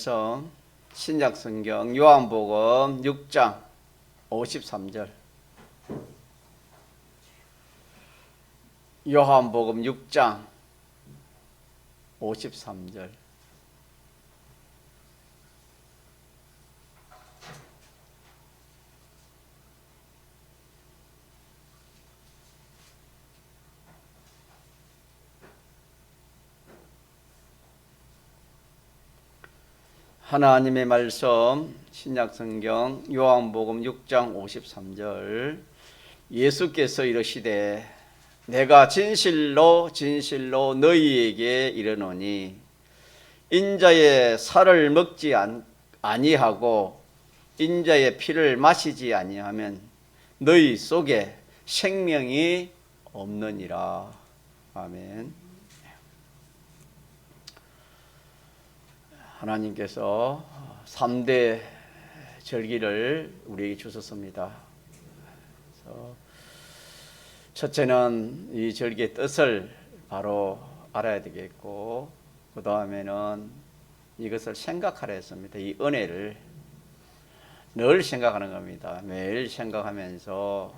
그래서 신약성경 요한복음 6장 53절, 요한복음 6장 53절. 하나님의 말씀, 신약성경 요한복음 6장 53절. 예수께서 이르시되 내가 진실로 진실로 너희에게 이르노니 인자의 살을 먹지 아니하고 인자의 피를 마시지 아니하면 너희 속에 생명이 없느니라. 아멘. 하나님께서 3대 절기를 우리에게 주셨습니다. 그래서 첫째는 이 절기의 뜻을 바로 알아야 되겠고, 그 다음에는 이것을 생각하라 했습니다. 이 은혜를 늘 생각하는 겁니다. 매일 생각하면서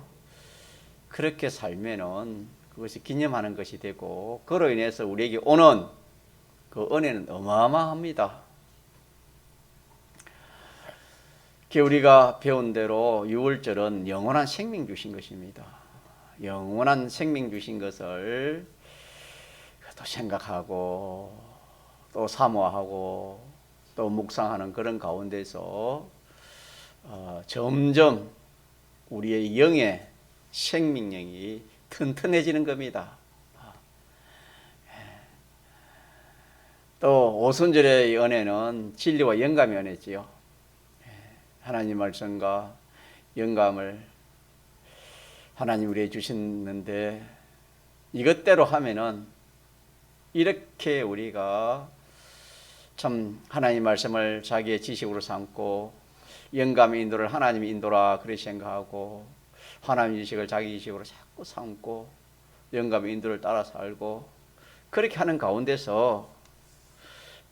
그렇게 살면은 그것이 기념하는 것이 되고, 그로 인해서 우리에게 오는 그 은혜는 어마어마합니다. 우리가 배운 대로 6월절은 영원한 생명 주신 것입니다. 영원한 생명 주신 것을 또 생각하고 또 사모하고 또 묵상하는 그런 가운데서 점점 우리의 영의 생명력이 튼튼해지는 겁니다. 또 오순절의 은혜는 진리와 영감의 은혜지요. 하나님 말씀과 영감을 하나님 우리에게 주시는데, 이것대로 하면은 이렇게 우리가 참 하나님 말씀을 자기의 지식으로 삼고 영감의 인도를 하나님의 인도라 그렇게 생각하고, 하나님 지식을 자기 지식으로 자꾸 삼고 영감의 인도를 따라 살고, 그렇게 하는 가운데서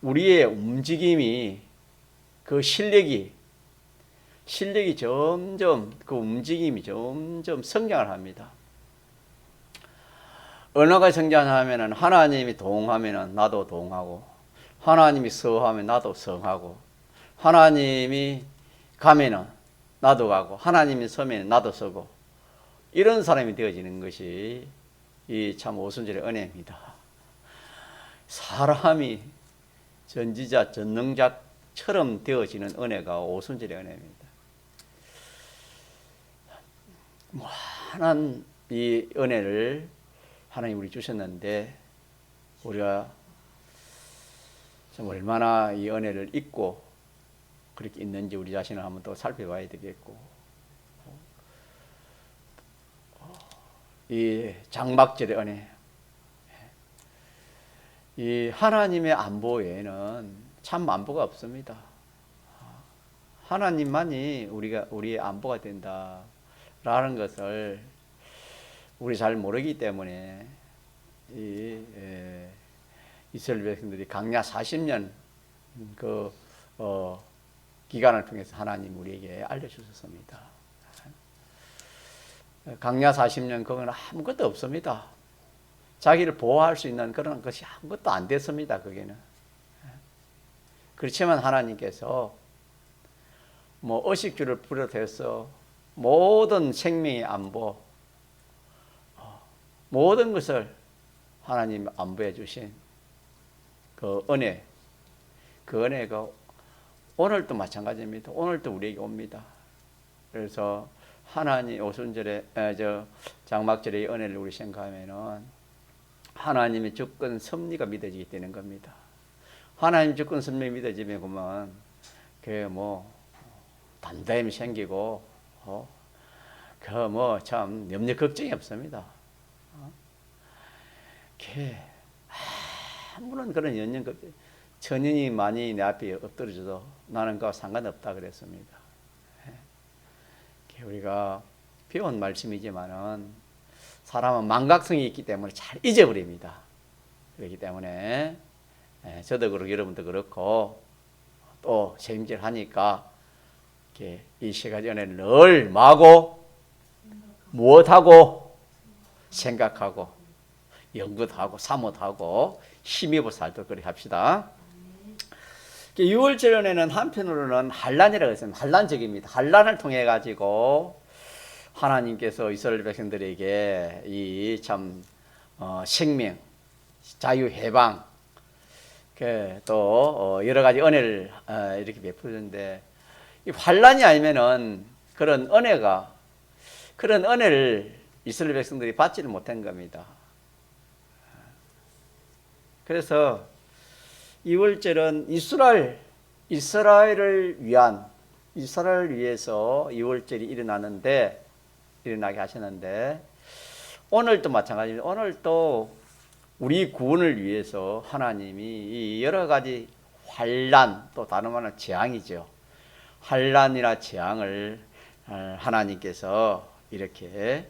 우리의 움직임이, 그 실력이 점점, 그 움직임이 점점 성장을 합니다. 언어가 성장하면은 하나님이 동하면은 나도 동하고, 하나님이 서하면 나도 서하고, 하나님이 가면은 나도 가고, 하나님이 서면 나도 서고, 이런 사람이 되어지는 것이 이 참 오순절의 은혜입니다. 사람이 전지자 전능자처럼 되어지는 은혜가 오순절의 은혜입니다. 무한한 이 은혜를 하나님 우리 주셨는데, 우리가 참 얼마나 이 은혜를 잊고 그렇게 있는지 우리 자신을 한번 또 살펴봐야 되겠고, 이 장막절의 은혜, 이 하나님의 안보 외에는 참 안보가 없습니다. 하나님만이 우리의 안보가 된다 라는 것을 우리 잘 모르기 때문에 이스라엘 백성들이 광야 40년 그 기간을 통해서 하나님 우리에게 알려주셨습니다. 광야 40년 그건 아무것도 없습니다. 자기를 보호할 수 있는 그런 것이 아무것도 안 됐습니다. 거기는. 그렇지만 하나님께서 의식주를 비롯해서 모든 생명의 안보, 모든 것을 하나님 안보해 주신 그 은혜, 그 은혜가 오늘도 마찬가지입니다. 오늘도 우리에게 옵니다. 그래서 하나님 오순절에 장막절의 은혜를 우리 생각하면은 하나님의 주권 섭리가 믿어지게 되는 겁니다. 하나님 주권 섭리 믿어지면 그러면 그게 담대함이 생기고 참 염려 걱정이 없습니다. 아무런 그런 염려 걱정, 천연이 많이 내 앞에 엎드려져도 나는 그와 상관없다 그랬습니다. 우리가 배운 말씀이지만은 사람은 망각성이 있기 때문에 잘 잊어버립니다. 그렇기 때문에 저도 그렇고 여러분도 그렇고 또 책임질하니까 이 세 가지 은혜를 늘 마고 무엇하고 생각하고 연구하고 사모하고 힘입어 살도록 그렇게 합시다. 6월절 은혜는 한편으로는 환란이라고 했습니다. 환란적입니다. 환란을 통해 가지고 하나님께서 이스라엘 백성들에게 이 참 생명, 자유, 해방, 또 여러 가지 은혜를 이렇게 베푸는데 이 환란이 아니면은 그런 은혜를 이스라엘 백성들이 받지를 못한 겁니다. 그래서 2월절은 이스라엘을 위해서 2월절이 일어나게 하시는데 오늘도 마찬가지입니다. 오늘도 우리 구원을 위해서 하나님이 이 여러 가지 환란, 또 다른 말은 재앙이죠. 환란이나 재앙을 하나님께서 이렇게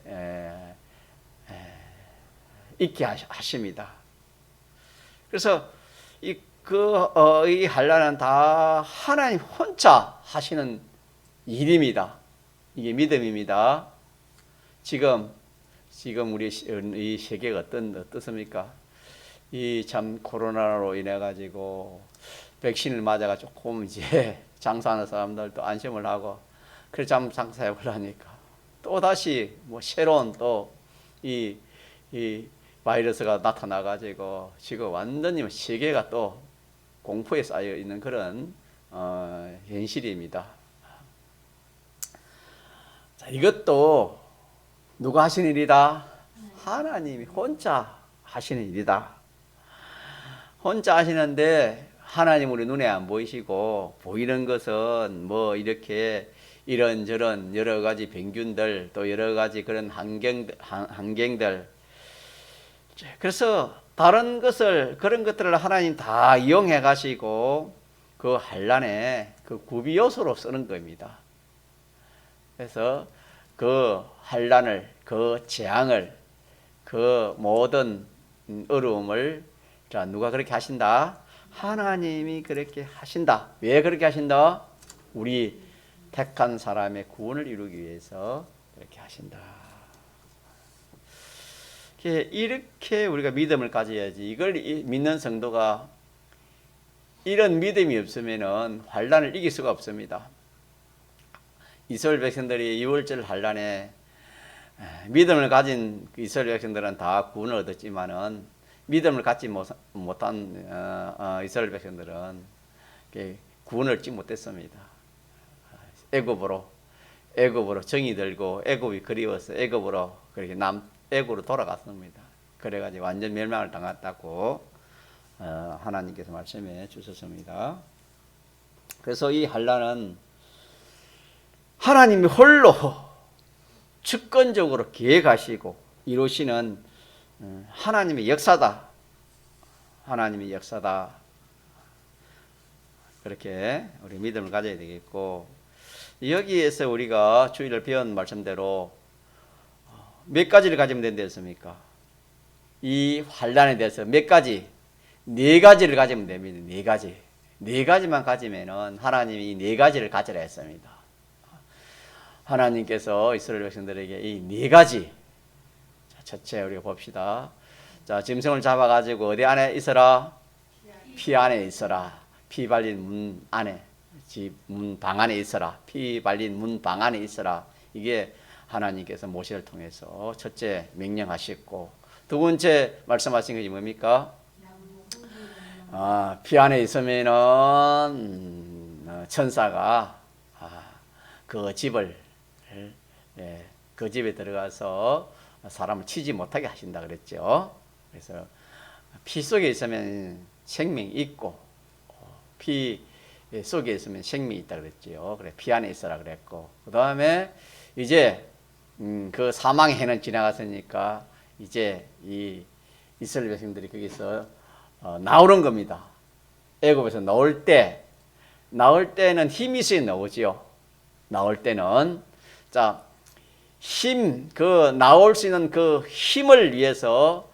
있게 하십니다. 그래서 이 환란은 다 하나님 혼자 하시는 일입니다. 이게 믿음입니다. 지금 우리 이 세계가 어떻습니까? 이 참 코로나로 인해 가지고 백신을 맞아가 조금 이제 장사하는 사람들도 안심을 하고 그래 참 장사해 보려니까 또 다시 새로운 또 이 바이러스가 나타나 가지고 지금 완전히 세계가 또 공포에 쌓여 있는 그런 현실입니다. 자, 이것도 누가 하시는 일이다? 하나님이 혼자 하시는 일이다. 혼자 하시는데 하나님 우리 눈에 안 보이시고 보이는 것은 이렇게 이런저런 여러 가지 병균들 또 여러 가지 그런 환경들 그래서 그런 것들을 하나님 다 이용해 가시고 그 환란에 그 구비 요소로 쓰는 겁니다. 그래서 그 환란을, 그 재앙을, 그 모든 어려움을 자 누가 그렇게 하신다? 하나님이 그렇게 하신다. 왜 그렇게 하신다? 우리 택한 사람의 구원을 이루기 위해서 그렇게 하신다. 이렇게 우리가 믿음을 가져야지. 이걸 믿는 성도가 이런 믿음이 없으면은 환란을 이길 수가 없습니다. 이스라엘 백성들이 6월절 환란에 믿음을 가진 이스라엘 백성들은 다 구원을 얻었지만은 믿음을 갖지 못한 이스라엘 백성들은 구원을 얻지 못했습니다. 애굽으로 정이 들고 애굽이 그리워서 애굽으로 그렇게 애굽으로 돌아갔습니다. 그래가지고 완전 멸망을 당했다고 하나님께서 말씀해 주셨습니다. 그래서 이 환란은 하나님이 홀로 주권적으로 계획하시고 이루시는 하나님의 역사다. 하나님의 역사다. 그렇게 우리 믿음을 가져야 되겠고 여기에서 우리가 주일을 배운 말씀대로 몇 가지를 가지면 된다 했습니까? 이 환란에 대해서 몇 가지? 4가지를 가지면 됩니다. 4가지. 4가지만 가지면은 하나님이 이 4가지를 가지라 했습니다. 하나님께서 이스라엘 백성들에게 이 4가지. 자, 첫째 우리가 봅시다. 자, 짐승을 잡아가지고 어디 안에 있어라? 피 안에 있어라. 피 발린 문 안에, 문 방 안에 있어라. 피 발린 문 방 안에 있어라. 이게 하나님께서 모세를 통해서 첫째 명령하셨고 두 번째 말씀하신 것이 뭡니까? 피 안에 있으면은 천사가 그 집에 들어가서 사람을 치지 못하게 하신다 그랬죠. 그래서 피 속에 있으면 생명이 있고 피 속에 있으면 생명이 있다 그랬죠. 그래 피 안에 있어라 그랬고 그 다음에 이제 그 사망의 해는 지나갔으니까 이제 이 이스라엘 백성들이 거기서 나오는 겁니다. 애굽에서 나올 때는 힘이 있어야 나오지요. 나올 때는 자 나올 수 있는 그 힘을 위해서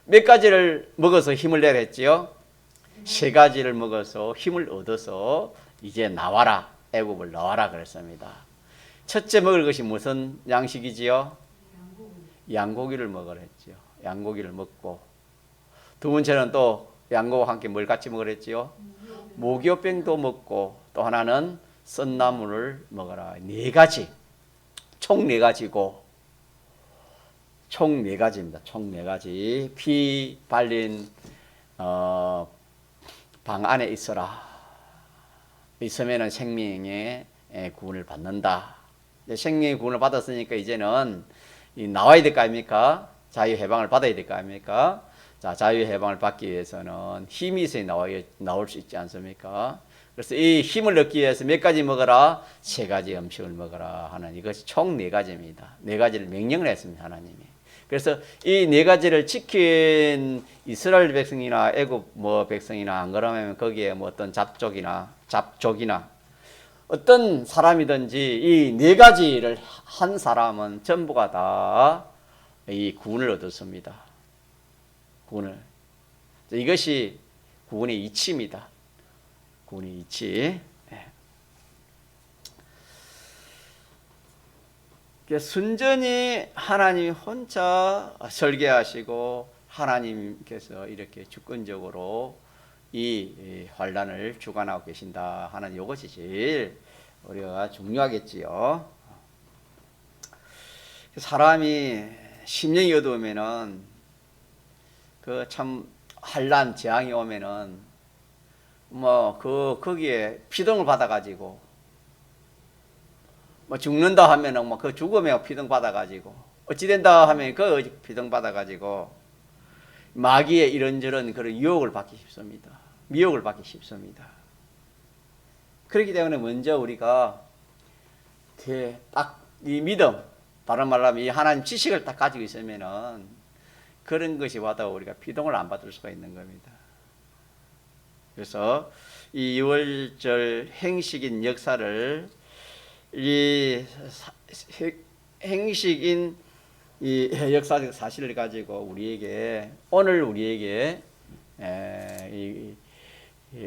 몇 가지를 먹어서 힘을 내라 했지요. 세 가지를 먹어서 힘을 얻어서 이제 나와라, 애굽을 나와라 그랬습니다. 첫째 먹을 것이 무슨 양식이지요? 양고기를 먹으라 했지요. 양고기를 먹고, 두 번째는 또 양고기와 함께 뭘 같이 먹으라 했지요? 모교병도 먹고, 또 하나는 썬나물을 먹어라. 네 가지, 총 네 가지고, 총 네 가지입니다. 총 네 가지. 피 발린 방 안에 있어라. 있으면은 생명의 구원을 받는다. 생명의 구원을 받았으니까 이제는 나와야 될 거 아닙니까? 자유 해방을 받아야 될 거 아닙니까? 자, 자유 해방을 받기 위해서는 힘이 있어야 나올 수 있지 않습니까? 그래서 이 힘을 얻기 위해서 몇 가지 먹어라? 세 가지 음식을 먹어라 하는 이것이 총 네 가지입니다. 네 가지를 명령을 했습니다, 하나님이. 그래서 이 네 가지를 지킨 이스라엘 백성이나 애굽 백성이나 안 그러면 거기에 뭐 어떤 잡족이나 어떤 사람이든지 이 네 가지를 한 사람은 전부가 다 이 구원을 얻었습니다. 구원을. 이것이 구원의 이치입니다. 구원의 이치. 순전히 하나님이 혼자 설계하시고 하나님께서 이렇게 주권적으로 이 환란을 주관하고 계신다 하는 이것이 제일 우리가 중요하겠지요. 사람이 심령이 어두우면은 그 참 환란 재앙이 오면은 거기에 피동을 받아가지고 죽는다 하면은 그 죽음에 피동 받아가지고 어찌 된다 하면 그 피동 받아가지고 마귀의 이런저런 그런 유혹을 받기 쉽습니다. 미혹을 받기 쉽습니다. 그렇기 때문에 먼저 우리가 딱 이 믿음, 다른 말로 하면 이 하나님 지식을 딱 가지고 있으면은 그런 것이 와도 우리가 피동을 안 받을 수가 있는 겁니다. 그래서 이 유월절 행식인 역사를 이 행식인 이 역사적 사실을 가지고 오늘 우리에게 이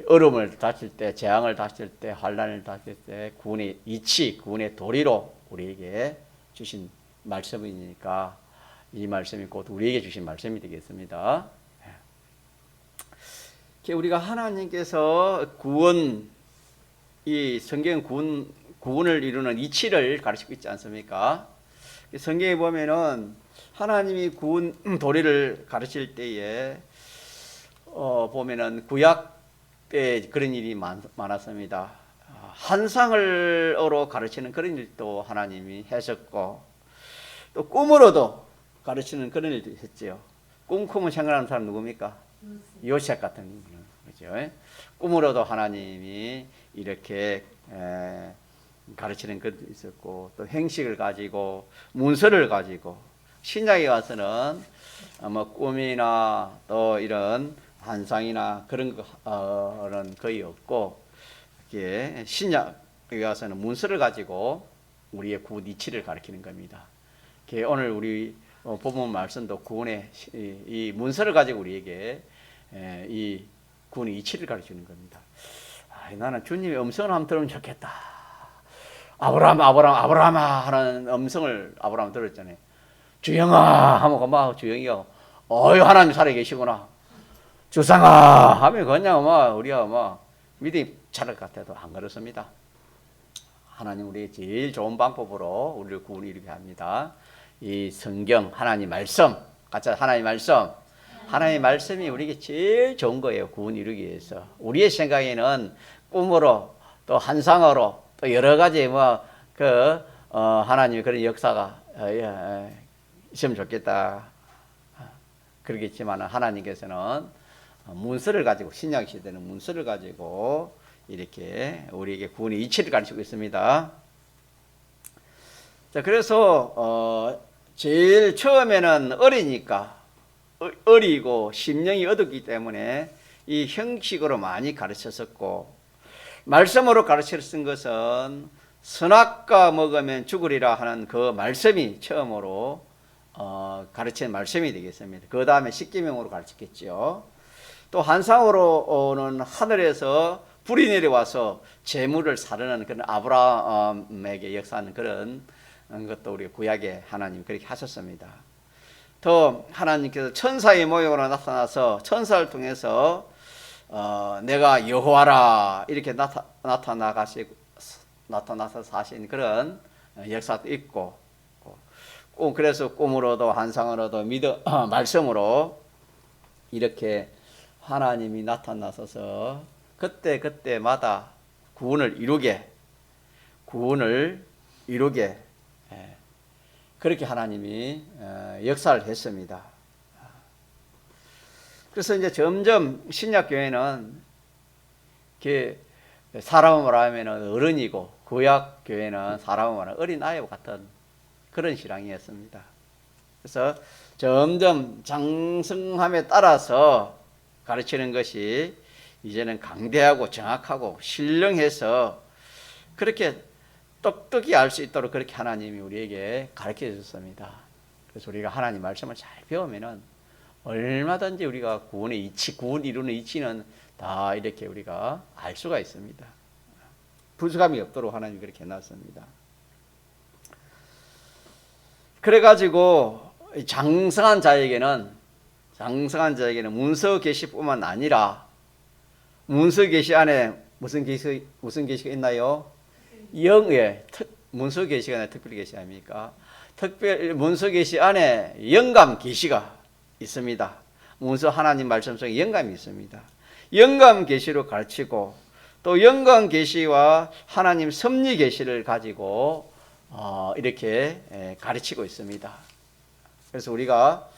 어려움을 닥칠 때, 재앙을 닥칠 때, 환난을 닥칠 때 구원의 이치, 구원의 도리로 우리에게 주신 말씀이니까 이 말씀이 곧 우리에게 주신 말씀이 되겠습니다. 우리가 하나님께서 이 성경 구원을 이루는 이치를 가르치고 있지 않습니까? 성경에 보면은 하나님이 구원 도리를 가르칠 때에 보면은 구약 때 그런 일이 많았습니다. 환상으로 가르치는 그런 일도 하나님이 하셨고, 또 꿈으로도 가르치는 그런 일도 했지요. 꿈꾸면 생각하는 사람 누굽니까? 요셉 같은 거죠. 꿈으로도 하나님이 이렇게 가르치는 것도 있었고, 또 행식을 가지고 문서를 가지고 신약에 와서는 꿈이나 또 이런 환상이나 그런 거는 거의 없고, 신약에 와서는 문서를 가지고 우리의 구원 이치를 가르치는 겁니다. 오늘 우리 본문 말씀도 구원의 이 문서를 가지고 우리에게 이 구원의 이치를 가르치는 겁니다. 나는 주님의 음성을 한번 들으면 좋겠다. 아브라함아 하는 음성을 아브라함 들었잖아요. 주영아 하면 주영이요. 하나님 살아계시구나. 주상아 하면 그냥 우리가 믿음이 차를 같아도 안 그렇습니다. 하나님 우리의 제일 좋은 방법으로 우리를 구원 이루게 합니다. 이 성경 하나님 말씀, 같이 하나님 말씀. 하나님의 말씀이 우리에게 제일 좋은 거예요. 구원 이루기 위해서. 우리의 생각에는 꿈으로 또 환상으로 또 여러 가지 하나님의 그런 역사가 있으면 좋겠다. 그러겠지만 하나님께서는 문서를 가지고, 신약 시대는 문서를 가지고 이렇게 우리에게 구원의 이치를 가르치고 있습니다. 자, 그래서 제일 처음에는 어리고 심령이 어둡기 때문에 이 형식으로 많이 가르쳤었고, 말씀으로 가르쳤던 것은 선악과 먹으면 죽으리라 하는 그 말씀이 처음으로 가르친 말씀이 되겠습니다. 그 다음에 십계명으로 가르쳤겠죠. 또 환상으로는 하늘에서 불이 내려와서 재물을 사르는 그런 아브라함에게 역사하는 그런 것도 우리 구약에 하나님 그렇게 하셨습니다. 또 하나님께서 천사의 모형으로 나타나서 천사를 통해서 내가 여호와라 이렇게 나타나서 하신 그런 역사도 있고, 그래서 꿈으로도 환상으로도 말씀으로 이렇게 하나님이 나타나셔서 그때마다 구원을 이루게 그렇게 하나님이 역사를 했습니다. 그래서 이제 점점 신약교회는 사람으로 하면 어른이고 구약교회는 사람으로 하면 어린아이와 같은 그런 신앙이었습니다. 그래서 점점 장성함에 따라서 가르치는 것이 이제는 강대하고 정확하고 신령해서 그렇게 똑똑히 알 수 있도록 그렇게 하나님이 우리에게 가르쳐 주셨습니다. 그래서 우리가 하나님 말씀을 잘 배우면은 얼마든지 우리가 구원 이루는 이치는 다 이렇게 우리가 알 수가 있습니다. 부족함이 없도록 하나님이 그렇게 해놨습니다. 그래가지고 장성한 자에게는 문서 계시뿐만 아니라 문서 계시 안에 무슨 계시가 있나요? 문서 계시가 아니라 특별 계시 아닙니까? 문서 계시 안에 영감 계시가 있습니다. 문서 하나님 말씀 속에 영감이 있습니다. 영감 계시로 가르치고 또 영감 계시와 하나님 섭리 계시를 가지고 이렇게 가르치고 있습니다. 그래서 우리가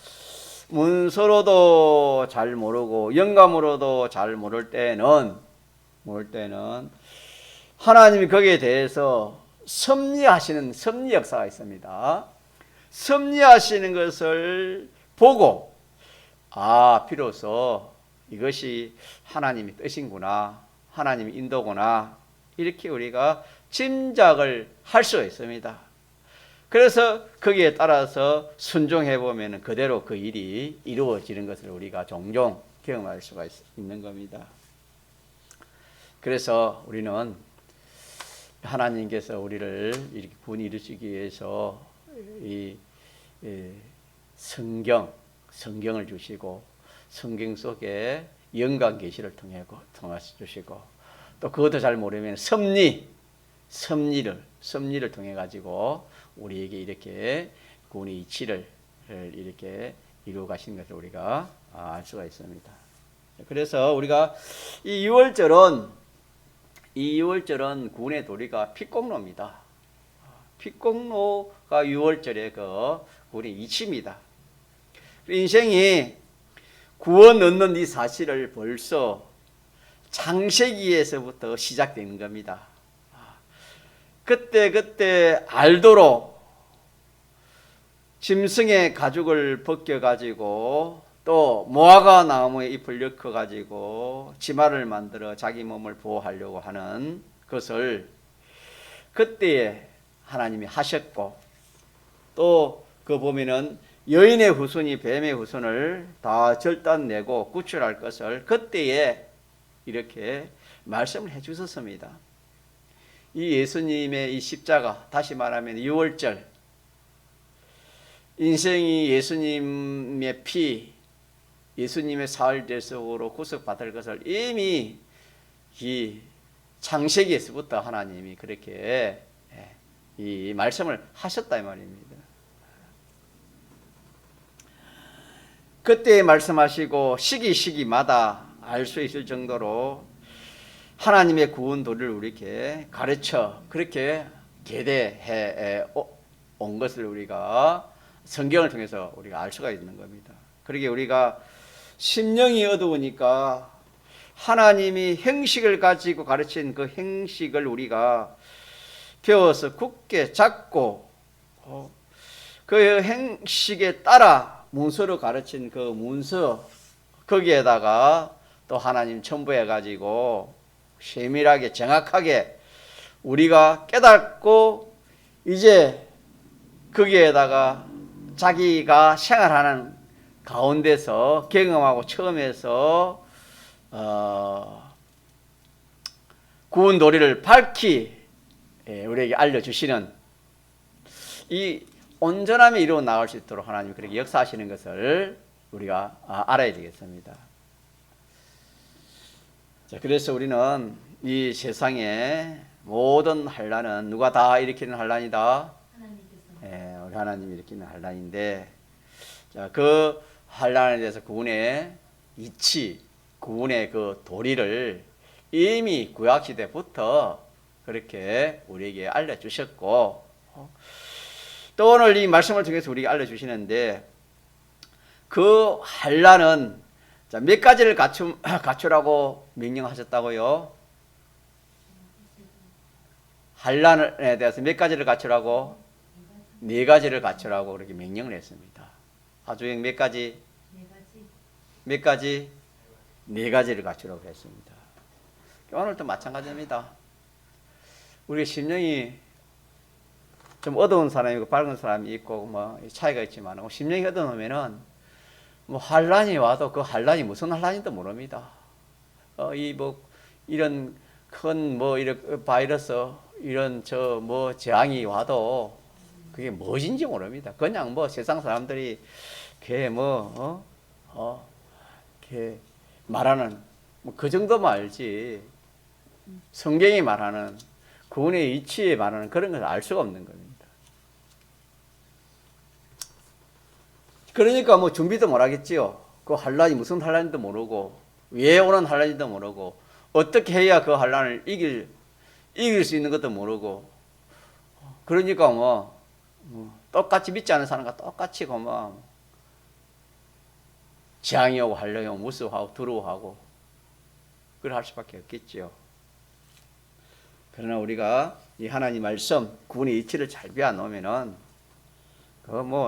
문서로도 잘 모르고 영감으로도 잘 모를 때는 하나님이 거기에 대해서 섭리하시는 섭리 역사가 있습니다. 섭리하시는 것을 보고 비로소 이것이 하나님의 뜻인구나, 하나님의 인도구나 이렇게 우리가 짐작을 할 수 있습니다. 그래서 거기에 따라서 순종해 보면 그대로 그 일이 이루어지는 것을 우리가 종종 경험할 수가 있는 겁니다. 그래서 우리는 하나님께서 우리를 이렇게 구원 이루시기 위해서 이 성경을 주시고 성경 속에 영감 계시를 통하셔 주시고 또 그것도 잘 모르면 섭리를 통해 가지고 우리에게 이렇게 구원의 이치를 이렇게 이루어 가신 것을 우리가 알 수가 있습니다. 그래서 우리가 이 6월절은 구원의 도리가 피공로입니다. 피공로가 6월절의 그 구원의 이치입니다. 인생이 구원 얻는 이 사실을 벌써 창세기에서부터 시작되는 겁니다. 그때 알도록 짐승의 가죽을 벗겨가지고 또 무화과 나무의 잎을 엮어가지고 치마를 만들어 자기 몸을 보호하려고 하는 것을 그때에 하나님이 하셨고 또 그 보면은 여인의 후손이 뱀의 후손을 다 절단내고 구출할 것을 그때에 이렇게 말씀을 해 주셨습니다. 이 예수님의 이 십자가, 다시 말하면 6월절, 인생이 예수님의 피, 예수님의 사흘 대속으로 구속받을 것을 이미 이 창세기에서부터 하나님이 그렇게 이 말씀을 하셨다 이 말입니다. 그때 말씀하시고 시기마다 알 수 있을 정도로 하나님의 구원 도리를 우리에게 가르쳐 그렇게 계대해 온 것을 우리가 성경을 통해서 우리가 알 수가 있는 겁니다. 그러게 우리가 심령이 어두우니까 하나님이 형식을 가지고 가르친 그 형식을 우리가 배워서 굳게 잡고 그 형식에 따라 문서로 가르친 그 문서 거기에다가 또 하나님 첨부해 가지고 세밀하게 정확하게 우리가 깨닫고 이제 거기에다가 자기가 생활하는 가운데서 경험하고 처음에서 구운 도리를 밝히 우리에게 알려주시는 이 온전함이 이루어 나갈 수 있도록 하나님이 그렇게 역사하시는 것을 우리가 알아야 되겠습니다. 자, 그래서 우리는 이 세상의 모든 환난은 누가 다 일으키는 환난이다? 우리 하나님이 일으키는 환난인데, 자, 그 환난에 대해서 구원의 이치, 구원의 그 도리를 이미 구약시대부터 그렇게 우리에게 알려주셨고, 또 오늘 이 말씀을 통해서 우리에게 알려주시는데, 그 환난은 몇 가지를 갖추라고 명령하셨다고요? 환난에 대해서 몇 가지를 갖추라고? 4가지를 갖추라고 그렇게 명령을 했습니다. 하중에 몇 가지? 몇 가지? 4가지를 갖추라고 했습니다. 오늘도 마찬가지입니다. 우리 심령이 좀 어두운 사람이고 밝은 사람이 있고 뭐 차이가 있지만 심령이 어두우면은 뭐 환란이 와도 그 환란이 무슨 환란인지도 모릅니다. 이런 큰 이런 바이러스 이런 재앙이 와도 그게 무엇인지 모릅니다. 그냥 세상 사람들이 이렇게 말하는 그 정도만 알지. 성경이 말하는 구원의 이치에 말하는 그런 것을 알 수가 없는 겁니다. 그러니까 준비도 못 하겠지요. 그 환란이 무슨 환란인지도 모르고 왜 오는 환란인지도 모르고 어떻게 해야 그 환란을 이길 수 있는 것도 모르고 그러니까 똑같이 믿지 않는 사람과 똑같이 재앙이 오고 환란이 오고 무서워하고 두려워하고 그걸 할 수밖에 없겠지요. 그러나 우리가 이 하나님 말씀 구원의 이치를 잘 배워놓으면은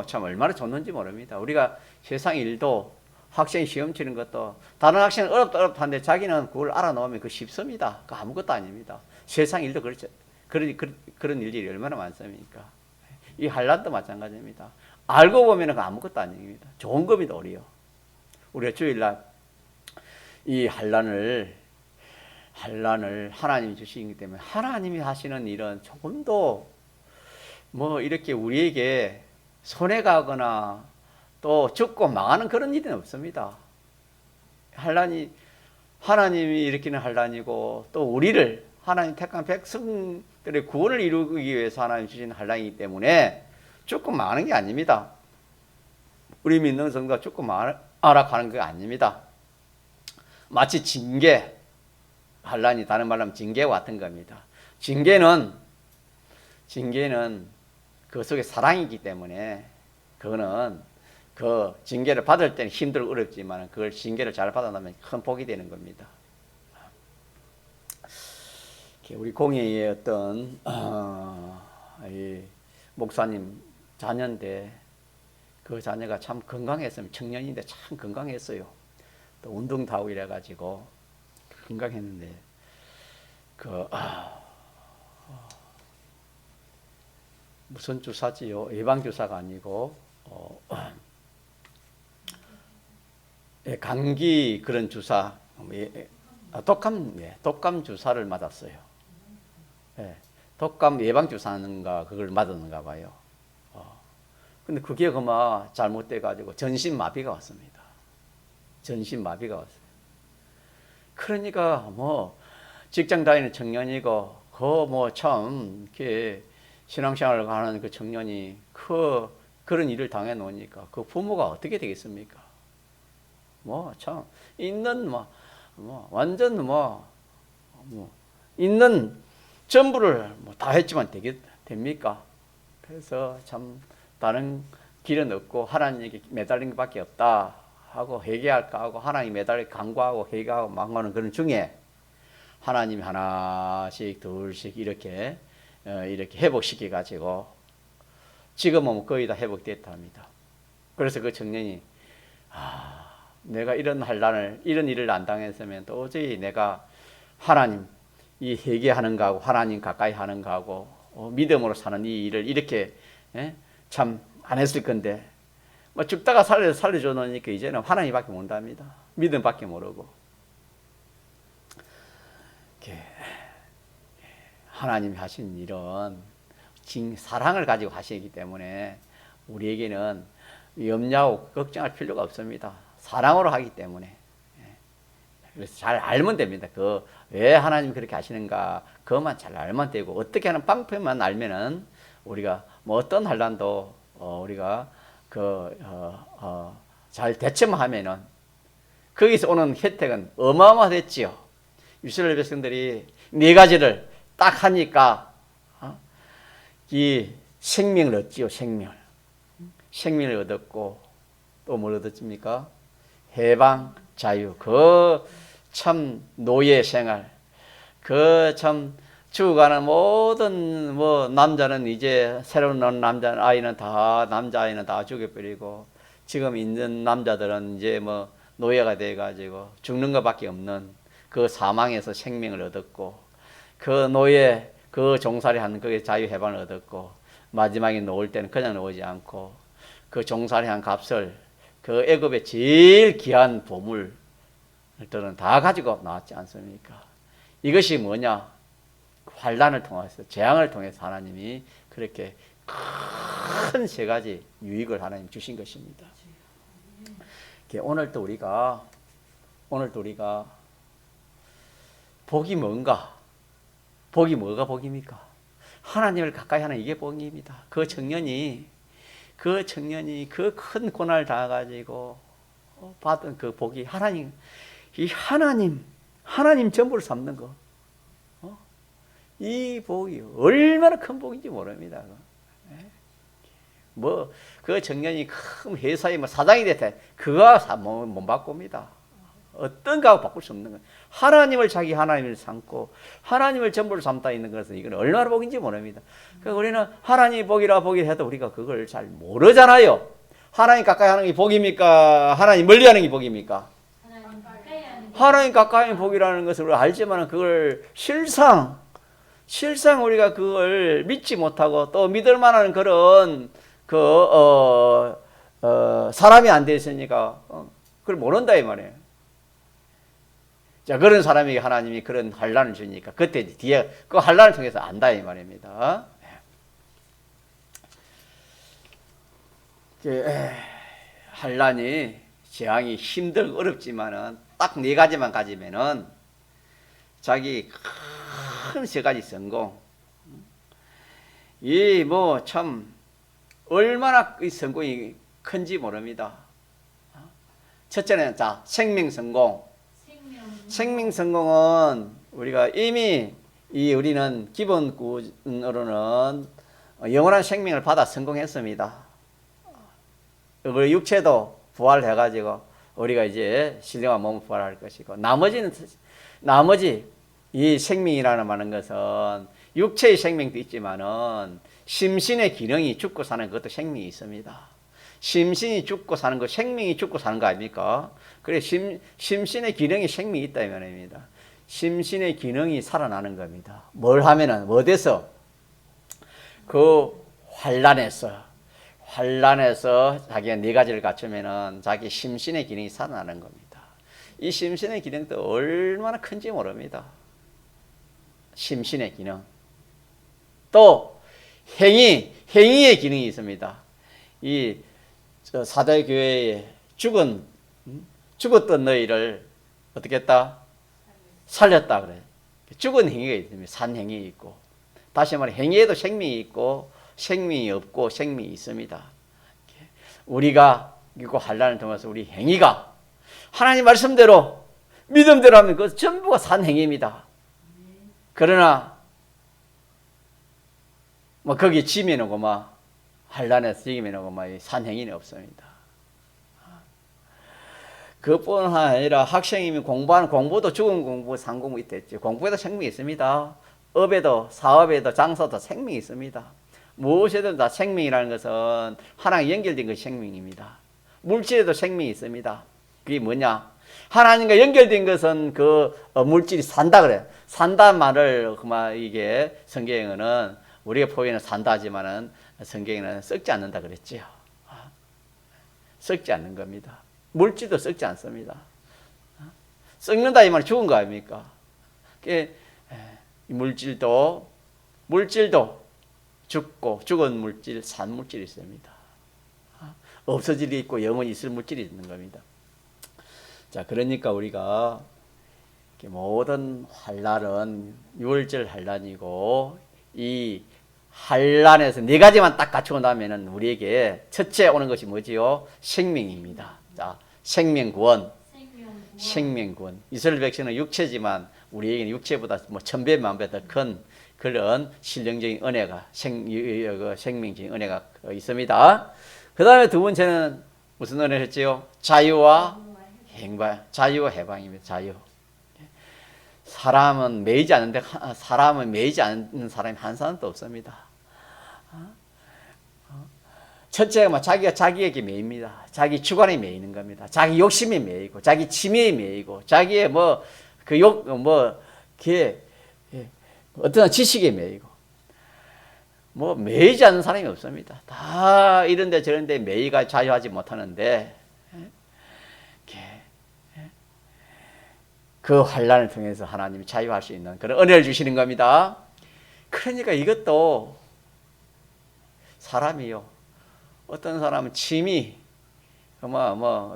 참 얼마나 좋는지 모릅니다. 우리가 세상 일도 학생 시험 치는 것도 다른 학생은 어렵다는데 자기는 그걸 알아놓으면 그 쉽습니다. 그 아무것도 아닙니다. 세상 일도 그렇죠. 그런 일들이 얼마나 많습니까? 이 환난도 마찬가지입니다. 알고 보면 그 아무것도 아닙니다. 좋은 겁니다, 오히려. 우리가 주일날 이 환난을 하나님이 주시기 때문에 하나님이 하시는 일은 조금도 이렇게 우리에게 손해가 가거나 또 죽고 망하는 그런 일은 없습니다. 환난이 하나님이 일으키는 환난이고 또 우리를 하나님 택한 백성들의 구원을 이루기 위해서 하나님 주신 환난이기 때문에 죽고 망하는 게 아닙니다. 우리 믿는 성도가 죽고 망하는 게 아닙니다. 마치 징계, 환난이 다른 말로 하면 징계와 같은 겁니다. 징계는 그 속에 사랑이기 때문에 그거는 그 징계를 받을 때는 힘들고 어렵지만 그걸 징계를 잘 받아나면 큰 복이 되는 겁니다. 우리 공예의 어떤 이 목사님 자녀인데 그 자녀가 참 건강했으면 청년인데 참 건강했어요. 또 운동도 하고 이래가지고 건강했는데 무슨 주사지요? 예방주사가 아니고 감기 그런 주사, 독감 주사를 맞았어요. 독감 예방주사인가 그걸 맞았는가 봐요. 근데 그게 잘못돼가지고 전신마비가 왔습니다. 전신마비가 왔어요. 그러니까 직장 다니는 청년이고 참 이렇게 신앙생활을 하는 그 청년이 그런 일을 당해 놓으니까 그 부모가 어떻게 되겠습니까? 참 있는 완전 있는 전부를 다 했지만 됩니까? 그래서 참 다른 길은 없고 하나님에게 매달린 것밖에 없다 하고 회개할까 하고 하나님 매달려 간구하고 회개하고 망하는 그런 중에 하나님이 하나씩 둘씩 이렇게 회복시켜 가지고 지금은 거의 다 회복됐다 합니다. 그래서 그 청년이 내가 이런 일을 안 당했으면 도저히 내가 하나님 이 회개하는 거하고 하나님 가까이 하는 거하고 믿음으로 사는 이 일을 이렇게 참 안 했을 건데 죽다가 살려줘 놓으니까 이제는 하나님밖에 모른답니다. 믿음밖에 모르고 하나님이 하신 일은 사랑을 가지고 하시기 때문에 우리에게는 염려하고 걱정할 필요가 없습니다. 사랑으로 하기 때문에. 그래서 잘 알면 됩니다. 왜 하나님이 그렇게 하시는가 그것만 잘 알면 되고, 어떻게 하는 방법만 알면은 우리가 뭐 어떤 환난도 우리가 잘 대처만 하면은 거기서 오는 혜택은 어마어마했지요. 이스라엘 백성들이 네 가지를 딱 하니까 이 생명을 얻지요. 생명을 얻었고, 또 뭘 얻었습니까? 해방, 자유. 참 노예 생활, 참 죽어가는 모든 남자는 이제 새로운 아이는 다 남자아이는 다 죽여버리고, 지금 있는 남자들은 이제 노예가 돼가지고 죽는 것밖에 없는 그 사망에서 생명을 얻었고, 그 노예 그 종살이 한 그게 자유 해방을 얻었고, 마지막에 놓을 때는 그냥 놓지 않고 그 종살이 한 값을 그 애굽의 제일 귀한 보물들은 다 가지고 나왔지 않습니까? 이것이 뭐냐? 환난을 통해서, 재앙을 통해서 하나님이 그렇게 큰 세 가지 유익을 하나님 주신 것입니다. 오늘도 우리가 복이 뭔가? 복이 뭐가 복입니까? 하나님을 가까이 하는 이게 복입니다. 그 청년이 그 큰 고난을 당해가지고 받은 그 복이 하나님 전부를 삼는 거. 이 복이 얼마나 큰 복인지 모릅니다. 그 청년이 큰 회사의 사장이 됐다. 그거 못 바꿉니다. 어떤 가고 바꿀 수 없는 거예요. 하나님을 삼고 하나님을 전부를 삼다 있는 것은 이건 얼마나 복인지 모릅니다. 그러니까 우리는 하나님이 복이라 해도 우리가 그걸 잘 모르잖아요. 하나님 가까이 하는 게 복입니까? 하나님 멀리 하는 게 복입니까? 하나님 가까이 하는 복이라는 것을 우리가 알지만 그걸 실상 우리가 그걸 믿지 못하고 또 믿을 만한 그런 사람이 안 돼 있으니까 그걸 모른다 이 말이에요. 자, 그런 사람에게 하나님이 그런 환난을 주니까 그때 뒤에 그 환난을 통해서 안다 이 말입니다. 환난이 재앙이 힘들고 어렵지만은 딱 네 가지만 가지면은 자기 큰 세 가지 성공. 이 참 얼마나 이 성공이 큰지 모릅니다. 첫째는 생명 성공. 생명 성공은 우리가 이미 우리는 기본으로는 영원한 생명을 받아 성공했습니다. 우리 육체도 부활해가지고 우리가 이제 신령한 몸을 부활할 것이고, 나머지 이 생명이라는 많은 것은 육체의 생명도 있지만은 심신의 기능이 죽고 사는 것도 생명이 있습니다. 심신이 죽고 사는 거, 생명이 죽고 사는 거 아닙니까? 그래, 심신의 기능이 생명이 있다 이 말입니다. 심신의 기능이 살아나는 겁니다. 뭘 하면은, 어디서? 그 환난에서 자기가 네 가지를 갖추면은 자기 심신의 기능이 살아나는 겁니다. 이 심신의 기능도 얼마나 큰지 모릅니다. 심신의 기능. 또 행위의 기능이 있습니다. 이 사대교회에 죽었던 너희를 어떻게 했다? 살렸다 그래. 죽은 행위가 있습니다. 산 행위 있고, 다시 말해 행위에도 생명이 있고 생명이 없고 생명이 있습니다. 우리가 이거 환난을 통해서 우리 행위가 하나님 말씀대로 믿음대로 하면 그 전부가 산 행위입니다. 그러나 거기에 지면오고 환난에서 지면오고 산 행위는 없습니다. 그뿐 아니라 학생이면 공부도 죽은 공부, 산 공부 있댔죠. 공부에도 생명이 있습니다. 업에도, 사업에도, 장사도 생명이 있습니다. 무엇에도 다 생명이라는 것은 하나님 연결된 것이 생명입니다. 물질에도 생명이 있습니다. 그게 뭐냐? 하나님과 연결된 것은 그 물질이 산다 그래요. 산다 말을 이게 성경에는 우리가 보이는 산다 하지만은 성경에는 썩지 않는다 그랬지요. 썩지 않는 겁니다. 물질도 썩지 않습니다. 썩는다 이 말은 죽은 거 아닙니까? 이 물질도 죽고 죽은 물질, 산 물질이 있습니다. 없어질 게 있고 영원히 있을 물질이 있는 겁니다. 자, 그러니까 우리가 모든 환란은 유월절 환란이고 이 환란에서 네 가지만 딱 갖추고 나면은 우리에게 첫째 오는 것이 뭐지요? 생명입니다. 자, 생명구원. 이스라엘 백성은 육체지만 우리에게는 육체보다 뭐 1000배, 10,000배 더 큰 그런 신령적인 은혜가 생명적인 은혜가 있습니다. 그 다음에 두 번째는 무슨 은혜를 했지요? 자유와 해방입니다. 자유. 사람은 매이지 않는 사람이 한 사람도 없습니다. 첫째가 자기가 자기에게 매입니다. 자기 주관에 매이는 겁니다. 자기 욕심에 매이고, 자기 취미에 매이고, 자기의 어떤 지식에 매이고, 매이지 않는 사람이 없습니다. 다 이런데 저런데 매이가 자유하지 못하는데, 그 환란을 통해서 하나님이 자유할 수 있는 그런 은혜를 주시는 겁니다. 그러니까 이것도 사람이요. 어떤 사람은 취미,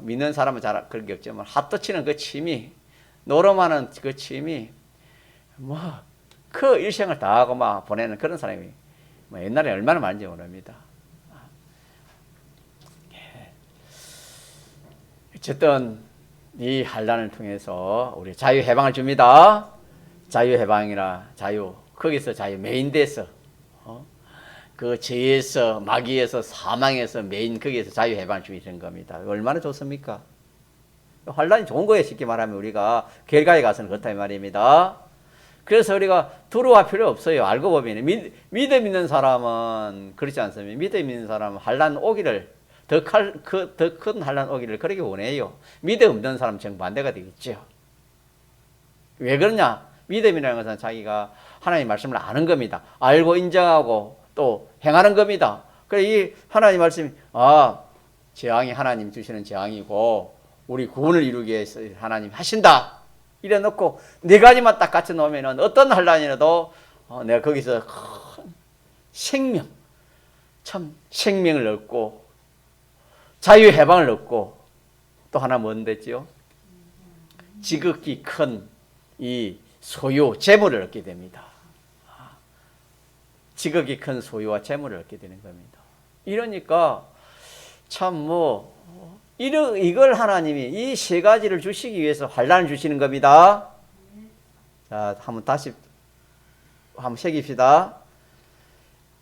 믿는 사람은 잘 그런 게 없지만, 핫도 치는 그 취미, 노름하는 그 취미, 그 일생을 다 하고 보내는 그런 사람이 옛날에 얼마나 많은지 모릅니다. 어쨌든, 이 환란을 통해서 우리 자유 해방을 줍니다. 자유 해방이라 거기서 자유 메인데서 그 죄에서 마귀에서 사망에서 메인 거기에서 자유 해방을 주시는 겁니다. 얼마나 좋습니까? 환란이 좋은 거예요. 쉽게 말하면 우리가 결과에 가서는 그렇다 이 말입니다. 그래서 우리가 두려워할 필요 없어요. 알고 보면 믿음 있는 사람은 그렇지 않습니다. 믿음 있는 사람은 환란 오기를 더 큰 환란 오기를 그렇게 원해요. 믿음 없는 사람은 정반대가 되겠죠. 왜 그러냐? 믿음이라는 것은 자기가 하나님의 말씀을 아는 겁니다. 알고 인정하고 또 행하는 겁니다. 그래 이 하나님 말씀이 재앙이 하나님 주시는 재앙이고 우리 구원을 이루기 위해서 하나님 하신다. 이래 놓고 네 가지만 딱 갖춰 놓으면은 어떤 환란이라도 내가 거기서 큰 생명을 얻고 자유 해방을 얻고 또 하나 뭔데지요? 지극히 큰 이 소유, 재물을 얻게 됩니다. 지극히 큰 소유와 재물을 얻게 되는 겁니다. 이러니까 참 이걸 하나님이 이 세 가지를 주시기 위해서 환란을 주시는 겁니다. 자, 한번 새깁시다.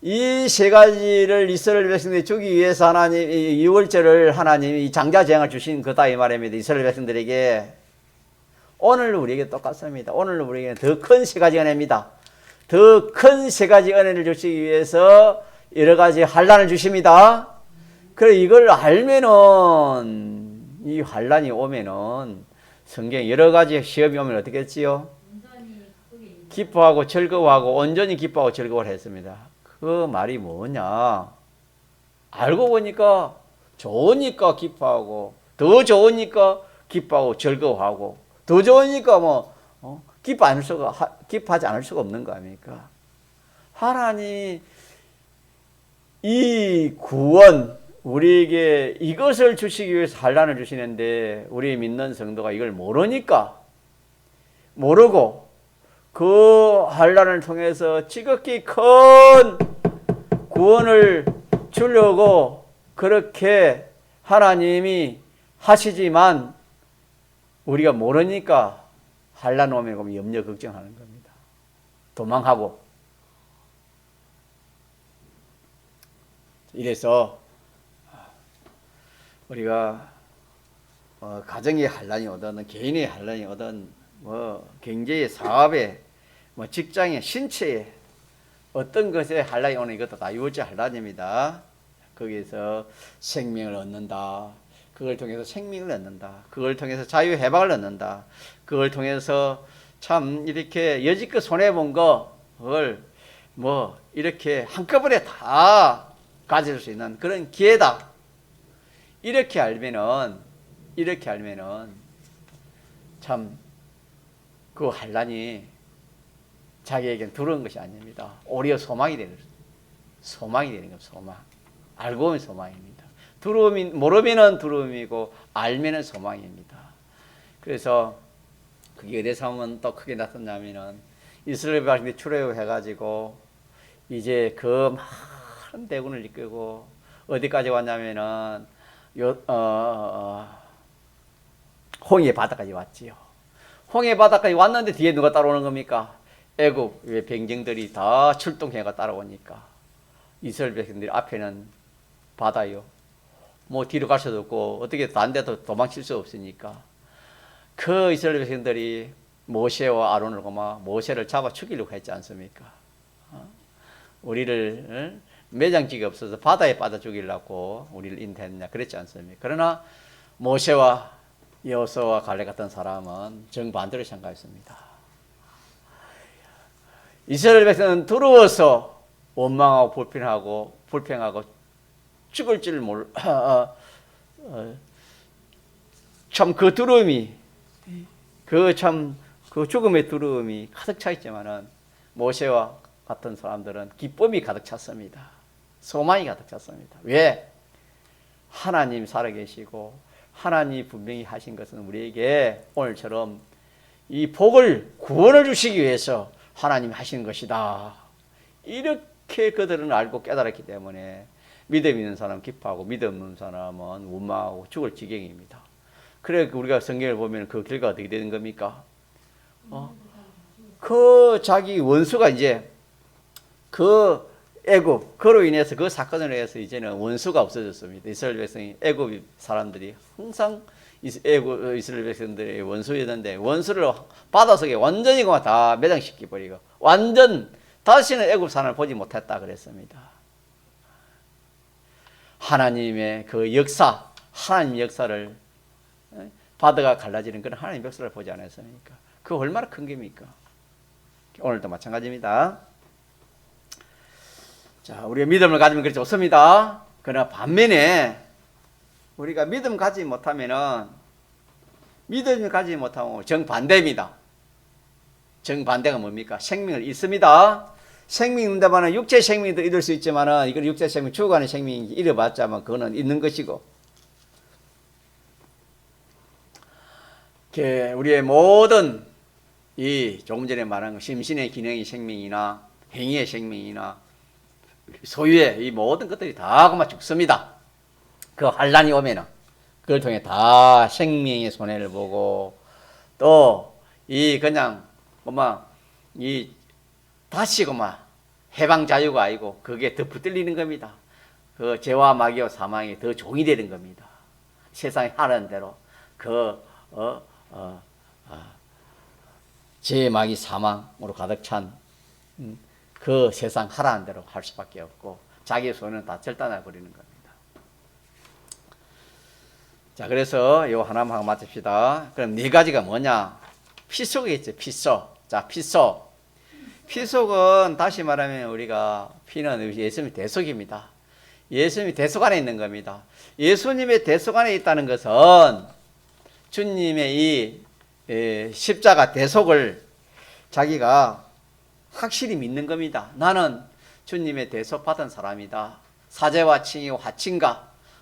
이 세 가지를 이스라엘 백성들이 주기 위해서 하나님, 이 유월절을 하나님이 이 장자재앙을 주신 거다 이 말입니다. 이스라엘 백성들에게. 오늘 우리에게 똑같습니다. 오늘 우리에게는 더 큰 세 가지 은혜입니다. 더 큰 세 가지 은혜를 주시기 위해서 여러 가지 환란을 주십니다. 그래 이걸 알면은 이 환란이 오면은 성경 여러 가지 시험이 오면 어떻게 했지요? 기뻐하고 즐거워하고 온전히 기뻐하고 즐거워를 했습니다. 그 말이 뭐냐? 알고 보니까 좋으니까 기뻐하고 더 좋으니까 기뻐하고 즐거워하고 더 좋으니까 기뻐하지 않을 수가 없는 거 아닙니까? 하나님 이 구원 우리에게 이것을 주시기 위해서 환란을 주시는데 우리 믿는 성도가 이걸 모르고 그 환란을 통해서 지극히 큰 구원을 주려고 그렇게 하나님이 하시지만 우리가 모르니까 환란 오면 염려 걱정하는 겁니다. 도망하고. 이래서 우리가 가정의 환란이 오든 개인의 환란이 오든 경제의 사업에 직장의 신체에 어떤 것에 환란이 오는 이것도 다 유월절 환란입니다. 거기에서 생명을 얻는다. 그걸 통해서 생명을 얻는다. 그걸 통해서 자유 해방을 얻는다. 그걸 통해서 참 이렇게 여지껏 손해본 거를 이렇게 한꺼번에 다 가질 수 있는 그런 기회다. 이렇게 알면은 참 그 환란이 자기에겐 두려운 것이 아닙니다. 오히려 소망이 되는 거죠. 소망이 되는 겁니다. 소망. 알고 보면 소망입니다. 두려움이, 모르면은 두려움이고 알면은 소망입니다. 그래서 그게 어디서 하면 또 크게 나타나면은 이스라엘 백성들이 출애굽해가지고 이제 그 많은 대군을 이끌고 어디까지 왔냐면은 홍해 바다까지 왔지요. 홍해 바다까지 왔는데 뒤에 누가 따라오는 겁니까? 애굽 병정들이 다 출동해가 따라오니까 이스라엘 백성들이 앞에는 바다요. 뭐 뒤로 갈 수도 없고 어떻게 딴 데도 도망칠 수 없으니까 그 이스라엘 백성들이 모세와 아론을 고마 모세를 잡아 죽이려고 했지 않습니까? 우리를 매장지가 없어서 바다에 빠져 죽이려고 우리를 인도했냐 그랬지 않습니까? 그러나 모세와 여호수아와 갈렙 같은 사람은 정반대로 생각했습니다. 이스라엘 백성은 두려워서 원망하고 불평하고 죽을 줄 참 그 두려움이 그 죽음의 두려움이 가득 차 있지만은 모세와 같은 사람들은 기쁨이 가득 찼습니다. 소망이 가득 찼습니다. 왜? 하나님 살아계시고 하나님이 분명히 하신 것은 우리에게 오늘처럼 이 복을 구원을 주시기 위해서 하나님이 하신 것이다. 이렇게 그들은 알고 깨달았기 때문에 믿음 있는 사람은 기뻐하고 믿음 없는 사람은 원망하고 죽을 지경입니다. 그래 우리가 성경을 보면 그 결과가 어떻게 되는 겁니까? 그 자기 원수가 이제 그 애굽 그로 인해서 그 사건으로 해서 이제는 원수가 없어졌습니다. 이스라엘 백성이 애굽 사람들이 항상 이스라엘 백성들의 원수였는데 원수를 바다 속에 완전히 다 매장시켜 버리고 완전 다시는 애굽 산을 보지 못했다 그랬습니다. 하나님의 그 역사, 하나님 역사를 바다가 갈라지는 그런 하나님 역사를 보지 않았습니까? 그 얼마나 큰 겁니까? 오늘도 마찬가지입니다. 자, 우리가 믿음을 가지면 그렇게 좋습니다. 그러나 반면에 우리가 믿음 가지 못하면은 믿음을 가지 못하면 정반대입니다. 정반대가 뭡니까? 생명을 잃습니다. 생명이 있는다면 육체 생명도 잃을 수 있지만은 이건 육체 생명 죽어가는 생명이 잃어봤자만 그거는 있는 것이고 우리의 모든 이 조금 전에 말한 심신의 기능의 생명이나 행위의 생명이나 소유의 이 모든 것들이 다 그만 죽습니다. 그 환란이 오면은 그걸 통해 다 생명의 손해를 보고 또 이 그냥 그만 이 다시 그만 해방 자유가 아니고 그게 더 붙들리는 겁니다. 그 죄와 마귀와 사망이 더 종이 되는 겁니다. 세상이 하는 대로 죄, 마귀, 사망으로 가득 찬 그 세상 하라는 대로 할 수밖에 없고 자기 손은 다 절단해 버리는 겁니다. 자, 그래서 요 하나만 하고 마칩시다. 그럼 네 가지가 뭐냐? 피속이겠죠. 피속. 자, 피속. 피속은 다시 말하면 우리가 피는 예수님의 대속입니다. 예수님이 대속 안에 있는 겁니다. 예수님의 대속 안에 있다는 것은 주님의 이 십자가 대속을 자기가 확실히 믿는 겁니다. 나는 주님의 대속 받은 사람이다. 사제와 칭이고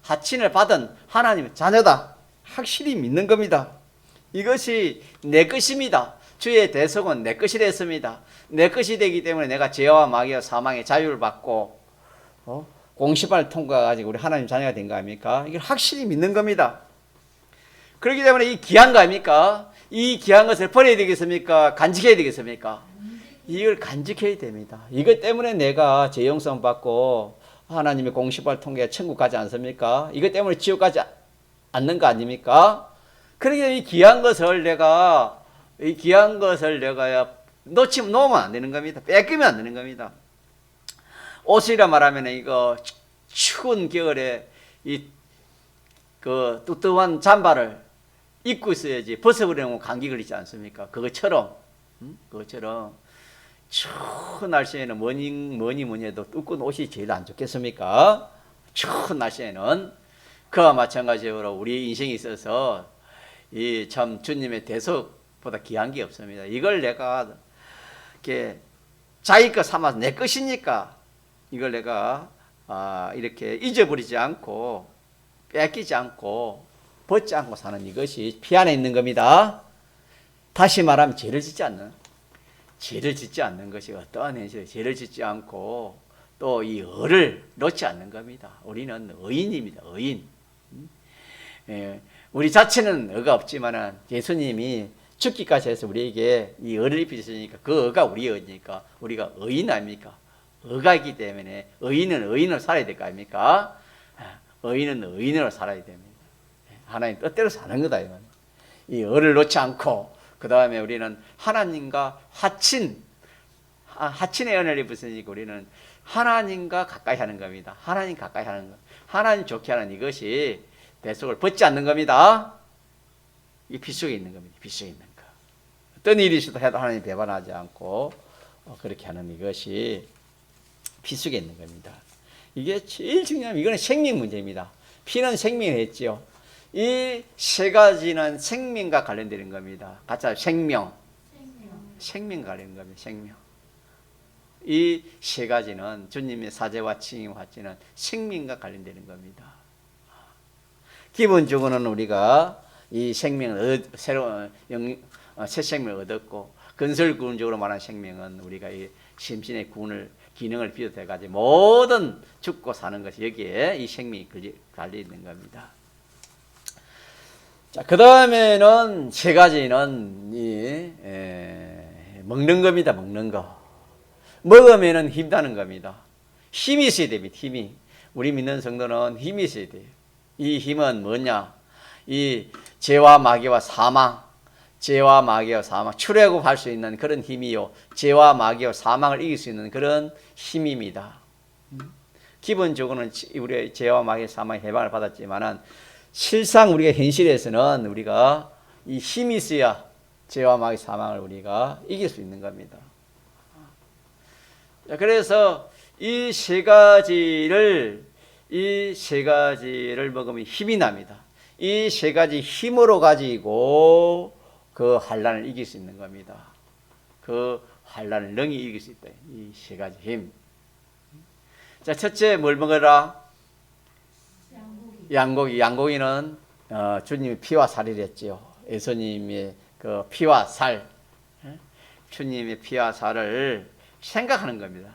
하친을 받은 하나님의 자녀다. 확실히 믿는 겁니다. 이것이 내 것입니다. 주의 대속은 내 것이 됐습니다. 내 것이 되기 때문에 내가 죄와 마귀와 사망의 자유를 받고 공시판을 통과해가지고 우리 하나님 자녀가 된 거 아닙니까? 이걸 확실히 믿는 겁니다. 그렇기 때문에 이 귀한 거 아닙니까? 이 귀한 것을 버려야 되겠습니까? 간직해야 되겠습니까? 이걸 간직해야 됩니다. 이것 때문에 내가 재용성 받고 하나님의 공시판을 통해 천국 가지 않습니까? 이것 때문에 지옥 가지 않는 거 아닙니까? 그러니까 이 귀한 것을 내가 놓으면 안 되는 겁니다. 뺏기면 안 되는 겁니다. 옷이라 말하면 이거 추운 겨울에 그 뚜뚜한 잠바를 입고 있어야지 벗어버리면 감기 걸리지 않습니까? 그것처럼 추운 날씨에는 뭐니 해도 두꺼운 옷이 제일 안 좋겠습니까? 추운 날씨에는 그와 마찬가지로 우리 인생에 있어서 이 참 주님의 대속보다 귀한 게 없습니다. 이걸 내가 이렇게 자기 것 삼아서 내 것이니까 이걸 내가 이렇게 잊어버리지 않고 뺏기지 않고 벗지 않고 사는 이것이 피 안에 있는 겁니다. 다시 말하면 죄를 짓지 않는 것이 어떠한 현실에 죄를 짓지 않고 또 이 의를 놓지 않는 겁니다. 우리는 의인입니다. 의인. 우리 자체는 의가 없지만은 예수님이 죽기까지 해서 우리에게 이 의를 입히셨으니까 그 의가 우리 의니까 우리가 의인 아닙니까? 의가 있기 때문에 의인은 의인으로 살아야 될 거 아닙니까? 의인은 의인으로 살아야 됩니다. 하나님 뜻대로 사는 거다. 이 의를 놓지 않고 그 다음에 우리는 하나님과 하친의 은혜를 입으시니까 우리는 하나님과 가까이 하는 겁니다. 하나님 가까이 하는 것, 하나님 좋게 하는 이것이 대속을 벗지 않는 겁니다. 이게 피 속에 있는 겁니다. 피 속에 있는 거. 어떤 일이 있어도 해도 하나님 배반하지 않고 그렇게 하는 이것이 피 속에 있는 겁니다. 이게 제일 중요한, 이거는 생명 문제입니다. 피는 생명을 했지요. 이 세 가지는 생명과 관련되는 겁니다. 같이 생명 관련된 겁니다. 생명. 이 세 가지는 주님의 사제와 칭의 화치는 생명과 관련되는 겁니다. 기본적으로는 우리가 이 생명을 새로운 새 생명을 얻었고, 근설구원적으로 말하는 생명은 우리가 이 심신의 기능을 비롯해 가지고 모든 죽고 사는 것이 여기에 이 생명이 달려 있는 겁니다. 자, 그 다음에는 세 가지는 먹는 겁니다. 먹는 거. 먹으면은 힘나는 겁니다. 힘이 있어야 됩니다. 힘이. 우리 믿는 성도는 힘이 있어야 돼요. 이 힘은 뭐냐? 이 죄와 마귀와 사망, 출애굽할 수 있는 그런 힘이요. 죄와 마귀와 사망을 이길 수 있는 그런 힘입니다. 기본적으로는 우리 죄와 마귀 사망의 해방을 받았지만은 실상 우리가 현실에서는 우리가 이 힘이 있어야 죄와 마귀 사망을 우리가 이길 수 있는 겁니다. 그래서 이 세 가지를 먹으면 힘이 납니다. 이 세 가지 힘으로 가지고 그 환난을 이길 수 있는 겁니다. 그 환난을 능히 이길 수 있다. 이 세 가지 힘. 자, 첫째 뭘 먹어라? 양고기. 양고기는 주님이 피와 살이랬지요. 예수님의 그 피와 살, 주님의 피와 살을 생각하는 겁니다.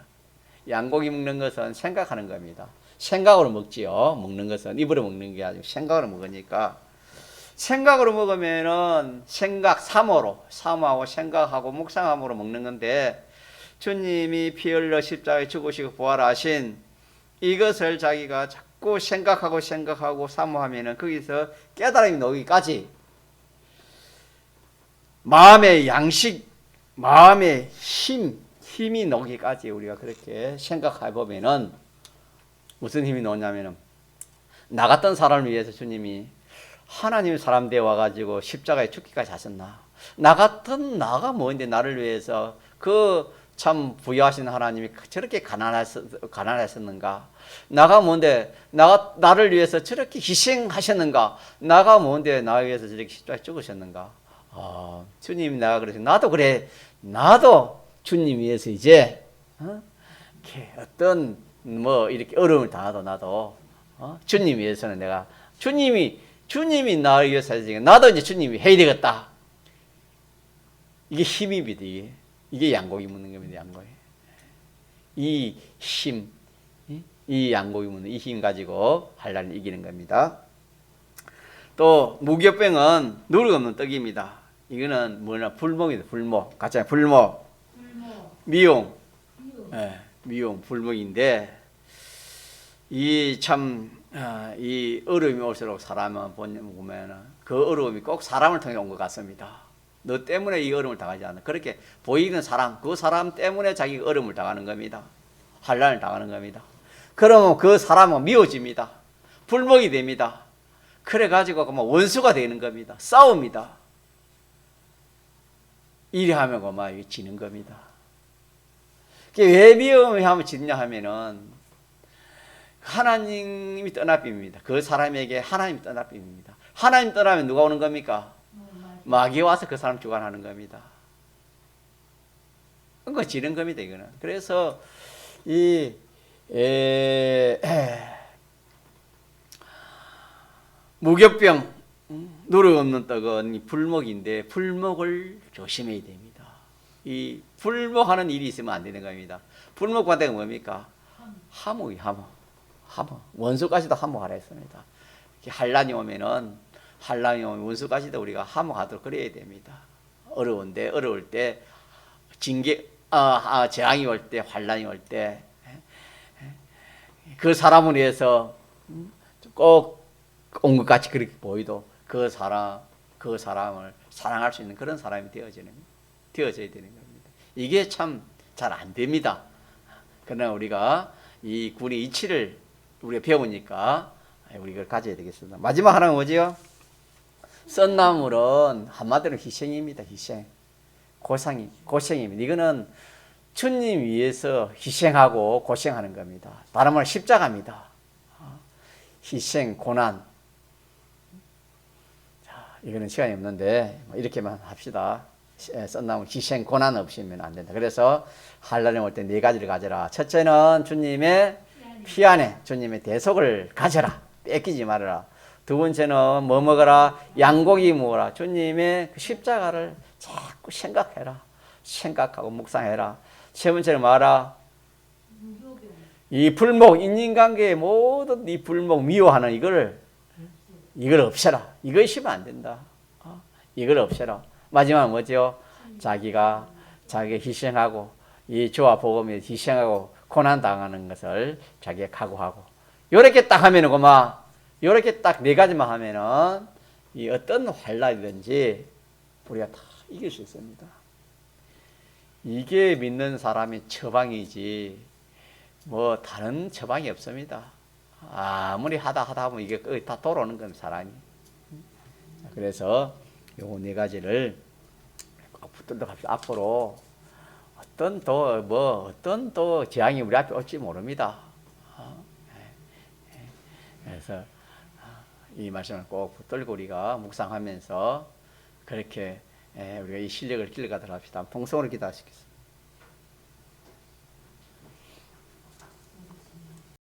양고기 먹는 것은 생각하는 겁니다. 생각으로 먹지요. 먹는 것은 입으로 먹는 게 아니고 생각으로 먹으니까, 생각으로 먹으면은 사모하고 생각하고 묵상함으로 먹는 건데, 주님이 피 흘려 십자가에 죽으시고 부활하신 이것을 자기가 자꾸 생각하고 사모하면은 거기서 깨달음이 나오기까지 마음의 양식, 마음의 힘이 나오기까지 우리가 그렇게 생각해 보면은 무슨 힘이 나오냐면은, 나 같은 사람을 위해서 주님이 하나님 사람 되어 와가지고 십자가에 죽기까지 하셨나? 나 같은 나가 뭔데 나를 위해서 그 참 부유하신 하나님이 저렇게 가난했었는가? 나가 뭔데 나를 위해서 저렇게 희생하셨는가? 나가 뭔데 나 위해서 저렇게 십자가에 죽으셨는가? 주님 내가 그래서 나도 그래. 나도 주님 위해서 이제 어떤 이렇게 어려움을 당하도 나도 주님 위해서는 내가 주님이 나를 위해서 하시니까 나도 이제 주님이 해야 되겠다. 이게 힘입니다. 이게 양고기 먹는 겁니다. 양고기. 이 힘, 이 양고기 먹는 이 힘 가지고 환난을 이기는 겁니다. 또 무교병은 누룩 없는 떡입니다. 이거는 뭐냐? 불목입니다. 불목. 같이 불목. 미용. 미용 불목인데, 이 어려움이 올수록 사람은 보면은 그 어려움이 꼭 사람을 통해 온 것 같습니다. 너 때문에 이 어려움을 당하지 않아. 그렇게 보이는 사람, 그 사람 때문에 자기가 어려움을 당하는 겁니다. 환난을 당하는 겁니다. 그러면 그 사람은 미워집니다. 불목이 됩니다. 그래가지고 원수가 되는 겁니다. 싸웁니다. 이리 하면 이게 지는 겁니다. 왜 미움하면 지냐 하면은 하나님이 떠나빔입니다. 그 사람에게 하나님이 떠나빔입니다. 하나님 떠나면 누가 오는 겁니까? 마귀가 와서 그 사람 주관하는 겁니다. 끊어지는 겁니다. 이거는. 그래서 이 에, 무교병, 누룩 없는 떡은 이 불목인데 불목을 조심해야 됩니다. 이 불목하는 일이 있으면 안 되는 겁니다. 불목 관대가 뭡니까? 함목이 함목. 함목. 원수까지도 함목하라 했습니다. 한란이 오면 원수까지도 우리가 함목하도록 그래야 됩니다. 어려울 때 징계, 재앙이 올 때, 환란이 올 때, 그 사람을 위해서 꼭 온 것 같이 그렇게 보이도 그 사람을 사랑할 수 있는 그런 사람이 되어져야 되는 겁니다. 이게 참 잘 안 됩니다. 그러나 우리가 이 군의 이치를 우리가 배우니까 우리 이걸 가져야 되겠습니다. 마지막 하나는 뭐지요? 썬나물은 한마디로 희생입니다. 희생. 고생입니다. 이거는 주님 위해서 희생하고 고생하는 겁니다. 다른 말로 십자가입니다. 희생, 고난. 자, 이거는 시간이 없는데 이렇게만 합시다. 썬나물 희생, 고난 없이면 안 된다. 그래서 한란에 올 때 네 가지를 가져라. 첫째는 주님의 피 안에 주님의 대속을 가져라. 뺏기지 말아라. 두 번째는 뭐 먹어라? 양고기 먹어라. 주님의 그 십자가를 자꾸 생각해라. 생각하고 묵상해라. 세 번째는 뭐하라? 이 불목, 인간관계의 모든 이 불목, 미워하는 이걸 없애라. 이거 있으면 안 된다. 이걸 없애라. 마지막 뭐죠? 자기가 희생하고 이 주와 복음에 희생하고 고난 당하는 것을 자기가 각오하고 요렇게 딱 하면은 요렇게 딱 네 가지만 하면은 이 어떤 환란이든지 우리가 다 이길 수 있습니다. 이게 믿는 사람의 처방이지 뭐 다른 처방이 없습니다. 아무리 하다 보면 이게 거의 다 돌아오는 겁니다. 사람이. 그래서 요 네 가지를 꼭 붙들도록 합시다. 앞으로 어떤 또 재앙이 우리 앞에 올지 모릅니다. 그래서 이 말씀을 꼭 붙들고 우리가 묵상하면서 그렇게 우리가 이 실력을 길러가도록 합시다. 통성으로 기도하시겠습니다.